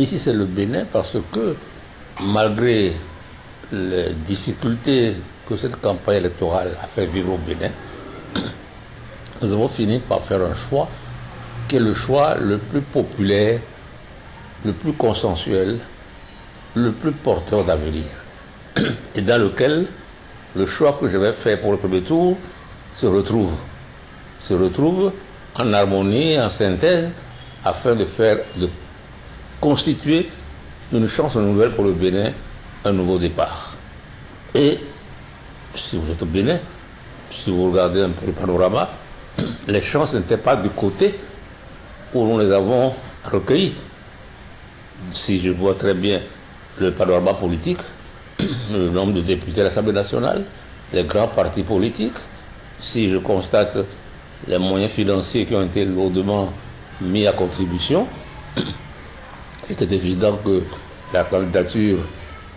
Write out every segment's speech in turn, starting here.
Ici, c'est le Bénin parce que, malgré les difficultés que cette campagne électorale a fait vivre au Bénin, nous avons fini par faire un choix qui est le choix le plus populaire, le plus consensuel, le plus porteur d'avenir, et dans lequel le choix que je vais faire pour le premier tour se retrouve en harmonie, en synthèse, afin de constituer une chance nouvelle pour le Bénin, un nouveau départ. Et si vous êtes au Bénin, si vous regardez un peu le panorama, les chances n'étaient pas du côté où nous les avons recueillies. Si je vois très bien le panorama politique, le nombre de députés à l'Assemblée nationale, les grands partis politiques, si je constate les moyens financiers qui ont été lourdement mis à contribution, c'était évident que la candidature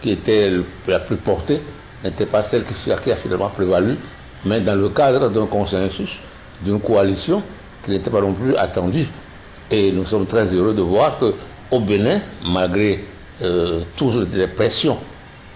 qui était la plus portée n'était pas celle qui a finalement prévalu, mais dans le cadre d'un consensus, d'une coalition qui n'était pas non plus attendue. Et nous sommes très heureux de voir qu'au Bénin, malgré toutes les pressions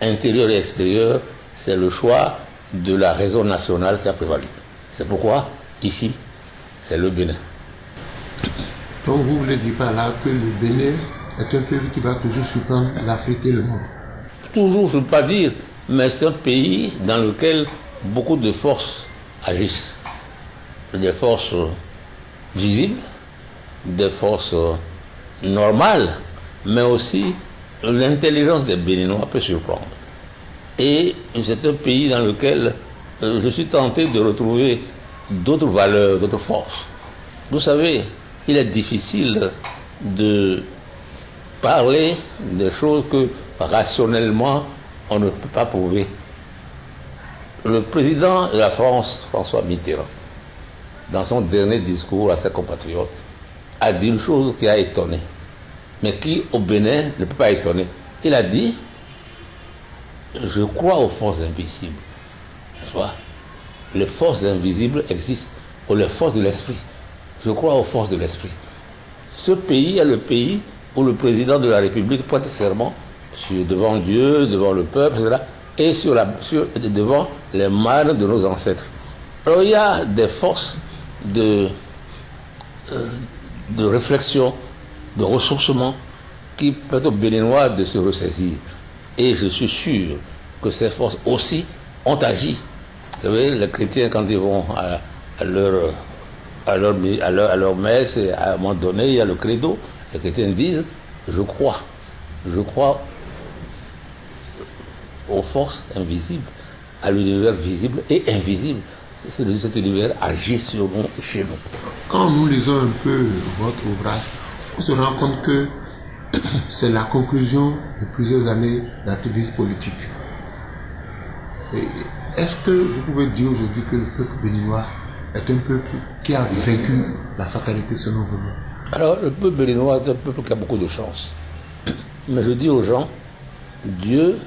intérieures et extérieures, c'est le choix de la raison nationale qui a prévalu. C'est pourquoi, ici, c'est le Bénin. Donc vous voulez dire par là que le Bénin est un pays qui va toujours surprendre l'Afrique et le monde? Toujours, je ne veux pas dire, mais c'est un pays dans lequel beaucoup de forces agissent. Des forces visibles, des forces normales, mais aussi l'intelligence des Béninois peut surprendre. Et c'est un pays dans lequel je suis tenté de retrouver d'autres valeurs, d'autres forces. Vous savez, il est difficile de parler des choses que rationnellement on ne peut pas prouver. Le président de la France, François Mitterrand, dans son dernier discours à ses compatriotes, a dit une chose qui a étonné, mais qui au Bénin ne peut pas étonner. Il a dit: je crois aux forces invisibles. Les forces invisibles existent, ou les forces de l'esprit. Je crois aux forces de l'esprit. Ce pays est le pays où le président de la République prête serment devant Dieu, devant le peuple, etc., et devant les mânes de nos ancêtres. Alors il y a des forces de réflexion, de ressourcement qui permettent aux Béninois de se ressaisir. Et je suis sûr que ces forces aussi ont agi. Vous savez, les chrétiens, quand ils vont à leur messe, et à un moment donné, il y a le credo, les chrétiens disent: je crois aux forces invisibles, à l'univers visible et invisible. Cet univers agit sur nous, chez nous. Quand nous lisons un peu votre ouvrage, on se rend compte que c'est la conclusion de plusieurs années d'activisme politique. Est-ce que vous pouvez dire aujourd'hui que le peuple béninois est un peuple qui a vaincu la fatalité selon vous? Alors, le peuple béninois est un peuple qui a beaucoup de chance. Mais je dis aux gens, Dieu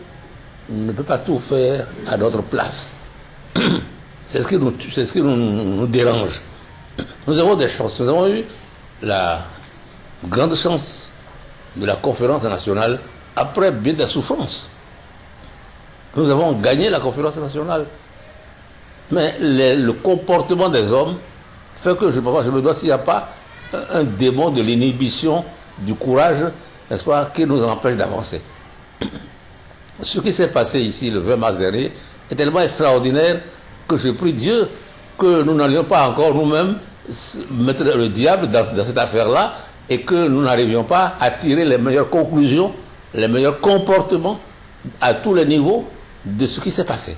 ne peut pas tout faire à notre place. C'est ce qui nous dérange. Nous avons des chances. Nous avons eu la grande chance de la conférence nationale après bien des souffrances. Nous avons gagné la conférence nationale. Mais le comportement des hommes fait que je me dois, s'il n'y a pas un démon de l'inhibition, du courage, n'est-ce pas, qui nous empêche d'avancer. Ce qui s'est passé ici le 20 mars dernier est tellement extraordinaire que je prie Dieu que nous n'allions pas encore nous-mêmes mettre le diable dans cette affaire-là et que nous n'arrivions pas à tirer les meilleures conclusions, les meilleurs comportements à tous les niveaux de ce qui s'est passé.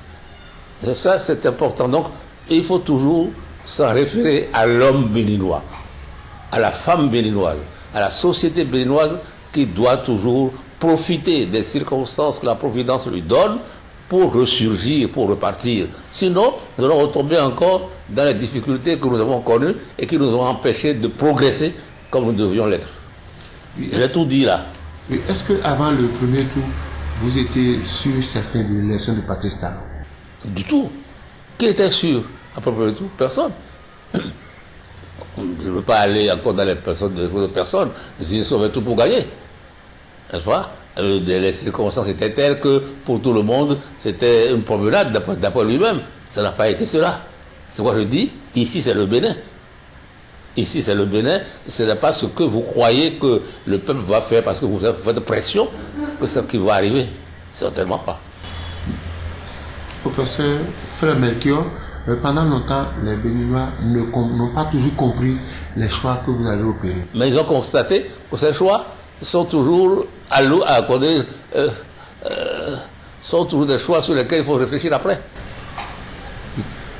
Et ça, c'est important. Donc, il faut toujours s'en référer à l'homme béninois, à la femme béninoise, à la société béninoise qui doit toujours profiter des circonstances que la Providence lui donne pour ressurgir, pour repartir. Sinon, nous allons retomber encore dans les difficultés que nous avons connues et qui nous ont empêchés de progresser comme nous devions l'être. J'ai tout dit là. Est-ce qu'avant le premier tour, vous étiez sûr certain de l'élection de Patrice Talon? Du tout. Qui était sûr après le premier tour? Personne. Je ne veux pas aller encore dans les personnes de personnes. Ils sauvaient tout pour gagner. n'est-ce pas? Les circonstances étaient telles que pour tout le monde, c'était une promenade d'après lui-même. Ça n'a pas été cela. C'est quoi je dis? Ici, c'est le Bénin. Ici, c'est le Bénin. Ce n'est pas ce que vous croyez que le peuple va faire parce que vous faites pression que ce qui va arriver. Certainement pas. Professeur Frère Melchior, pendant longtemps, les Béninois n'ont pas toujours compris les choix que vous avez opérés. Mais ils ont constaté que ces choix sont toujours sont toujours des choix sur lesquels il faut réfléchir après.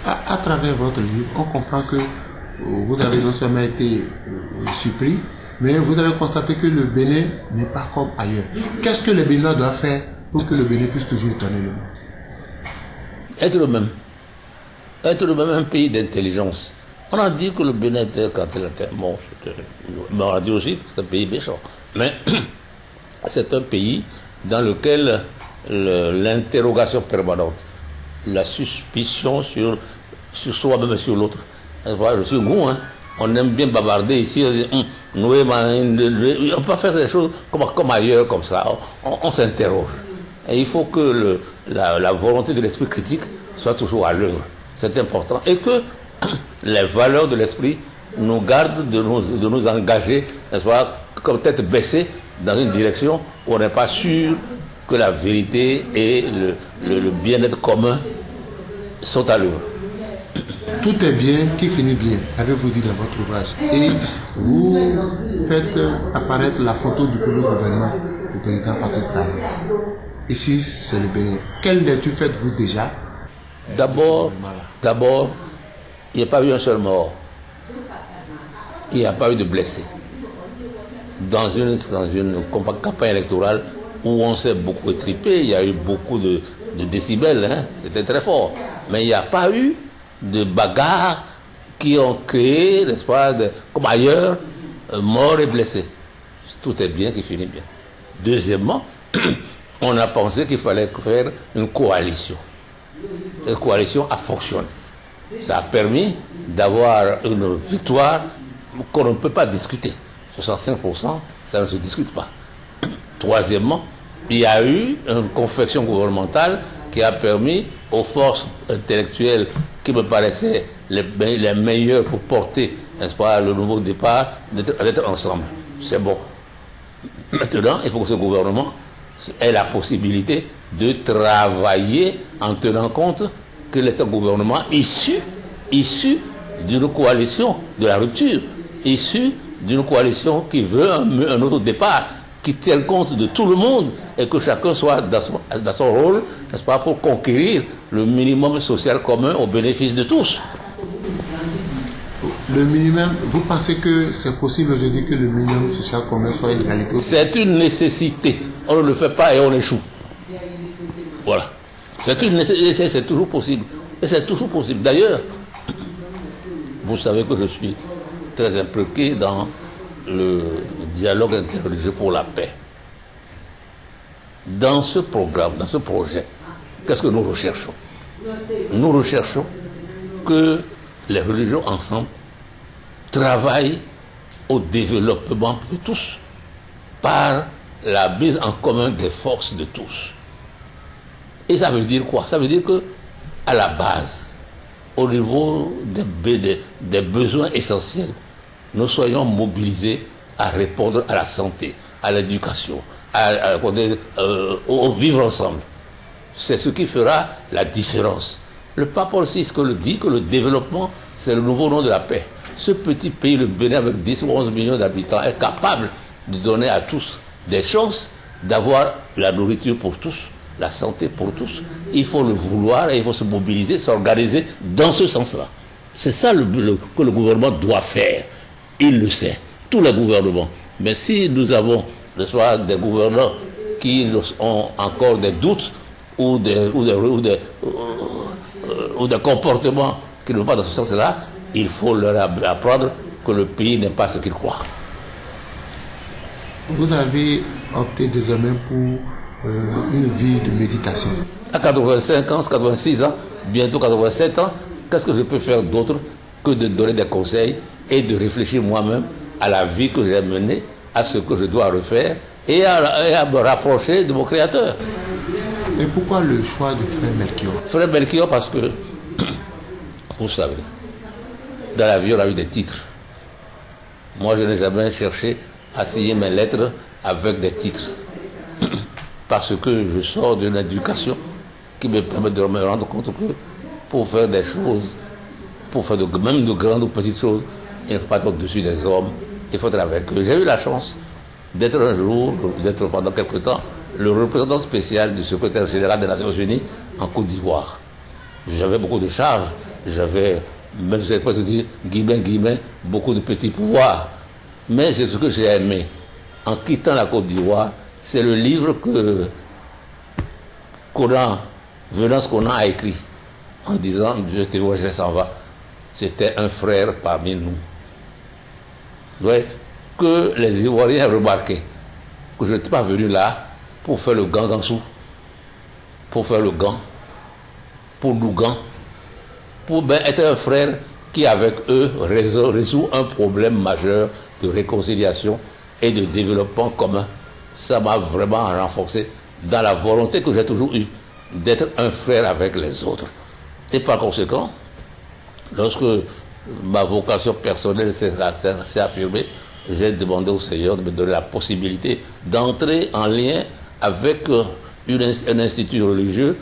À travers votre livre, on comprend que vous avez non seulement été surpris, mais vous avez constaté que le Bénin n'est pas comme ailleurs. Qu'est-ce que les Béninois doivent faire pour que le Bénin puisse toujours étonner le monde? Être le même. Être le même, un pays d'intelligence. On a dit que le Bénin était, quand il était mort, mais on a dit aussi que c'est un pays méchant. Mais c'est un pays dans lequel l'interrogation permanente, la suspicion sur soi-même et sur l'autre. Je suis goût, hein. On aime bien bavarder ici, on dit, on peut pas faire des choses comme ailleurs, comme ça. On s'interroge. Et il faut que la volonté de l'esprit critique soit toujours à l'œuvre. C'est important. Et que les valeurs de l'esprit nous gardent de nous engager, n'est-ce pas, comme tête baissée dans une direction où on n'est pas sûr que la vérité et le bien-être commun sont à l'œuvre. Tout est bien qui finit bien, avez-vous dit dans votre ouvrage. Et vous faites apparaître la photo du premier gouvernement du président Patrice Talon. Ici, c'est le Bénin. Quelle lecture faites-vous déjà? D'abord, il n'y a pas eu un seul mort. Il n'y a pas eu de blessés. Dans une campagne électorale où on s'est beaucoup étripé, il y a eu beaucoup de décibels, hein, c'était très fort. Mais il n'y a pas eu de bagarres qui ont créé, n'est-ce pas, comme ailleurs, morts et blessés. Tout est bien qui finit bien. Deuxièmement, on a pensé qu'il fallait faire une coalition. Cette coalition a fonctionné. Ça a permis d'avoir une victoire qu'on ne peut pas discuter. 65%, ça ne se discute pas. Troisièmement, il y a eu une confection gouvernementale qui a permis aux forces intellectuelles qui me paraissaient les meilleures pour porter, n'est-ce pas, le nouveau départ, d'être ensemble. C'est bon. Maintenant, il faut que ce gouvernement ait la possibilité de travailler en tenant compte que c'est un gouvernement issu d'une coalition de la rupture, issu d'une coalition qui veut un autre départ, qui tient compte de tout le monde et que chacun soit dans son rôle, n'est-ce pas, pour conquérir le minimum social commun au bénéfice de tous. Le minimum, vous pensez que c'est possible aujourd'hui que le minimum social commun soit une réalité? C'est une nécessité. On ne le fait pas et on échoue. Voilà. C'est une nécessité, c'est toujours possible. Et c'est toujours possible. D'ailleurs, vous savez que je suis très impliqué dans le dialogue interreligieux pour la paix. Dans ce programme, dans ce projet, qu'est-ce que nous recherchons? Nous recherchons que les religions ensemble travaillent au développement de tous par la mise en commun des forces de tous. Et ça veut dire quoi? Ça veut dire que à la base, au niveau des besoins essentiels, nous soyons mobilisés à répondre à la santé, à l'éducation, au vivre ensemble. C'est ce qui fera la différence. Le pape Paul VI le dit que le développement, c'est le nouveau nom de la paix. Ce petit pays, le Bénin, avec 10 ou 11 millions d'habitants, est capable de donner à tous des chances d'avoir la nourriture pour tous, la santé pour tous. Il faut le vouloir et il faut se mobiliser, s'organiser dans ce sens-là. C'est ça que le gouvernement doit faire. Il le sait, tous les gouvernements. Mais si nous avons des gouvernants qui ont encore des doutes ou des comportements qui ne vont pas dans ce sens-là, il faut leur apprendre que le pays n'est pas ce qu'il croit. Vous avez opté désormais pour une vie de méditation. À 85 ans, 86 ans, bientôt 87 ans, qu'est-ce que je peux faire d'autre que de donner des conseils et de réfléchir moi-même à la vie que j'ai menée, à ce que je dois refaire et à me rapprocher de mon créateur. Et pourquoi le choix de Frère Melchior? Frère Melchior, parce que, vous savez, dans la vie, on a eu des titres. Moi, je n'ai jamais cherché à signer mes lettres avec des titres. Parce que je sors d'une éducation qui me permet de me rendre compte que pour faire des choses, pour faire même de grandes ou petites choses, il ne faut pas être au-dessus des hommes, il faut être avec eux. J'ai eu la chance d'être un jour, d'être pendant quelque temps, le représentant spécial du secrétaire général des Nations Unies en Côte d'Ivoire. J'avais beaucoup de charges, j'avais, même je ne sais pas se dire, guillemets, beaucoup de petits pouvoirs. Mais ce que j'ai aimé en quittant la Côte d'Ivoire, c'est le livre que Venance Conan a écrit en disant Dieu te voit, je s'en va. C'était un frère parmi nous. Ouais, que les Ivoiriens remarquaient que je n'étais pas venu là pour faire le gangansou, pour faire le gant, pour nous gants, pour être un frère qui, avec eux, résout un problème majeur de réconciliation et de développement commun. Ça m'a vraiment renforcé dans la volonté que j'ai toujours eue d'être un frère avec les autres. Et par conséquent, lorsque ma vocation personnelle s'est affirmée, j'ai demandé au Seigneur de me donner la possibilité d'entrer en lien avec un institut religieux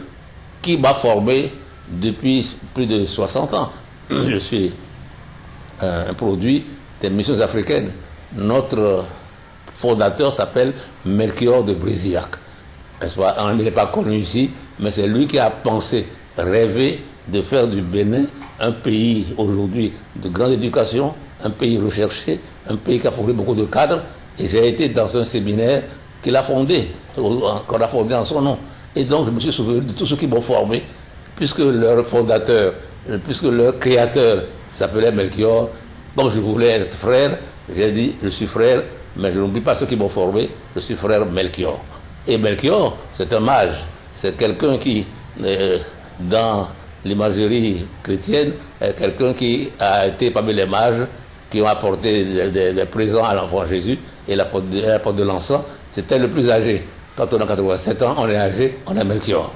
qui m'a formé depuis plus de 60 ans. Je suis un produit des missions africaines. Notre fondateur s'appelle Melchior de Brizillac. On ne l'est pas connu ici, mais c'est lui qui a pensé, rêvé de faire du Bénin un pays aujourd'hui de grande éducation, un pays recherché, un pays qui a formé beaucoup de cadres. Et j'ai été dans un séminaire qu'il a fondé, qu'on a fondé en son nom. Et donc je me suis souvenu de tous ceux qui m'ont formé, puisque leur fondateur, puisque leur créateur s'appelait Melchior. Comme je voulais être frère, j'ai dit je suis frère, mais je n'oublie pas ceux qui m'ont formé, je suis frère Melchior. Et Melchior, c'est un mage, c'est quelqu'un qui, dans l'imagerie chrétienne, est quelqu'un qui a été parmi les mages qui ont apporté des présents à l'enfant Jésus et l'apporte de l'encens. C'était le plus âgé. Quand on a 87 ans, on est âgé, on est Melchior.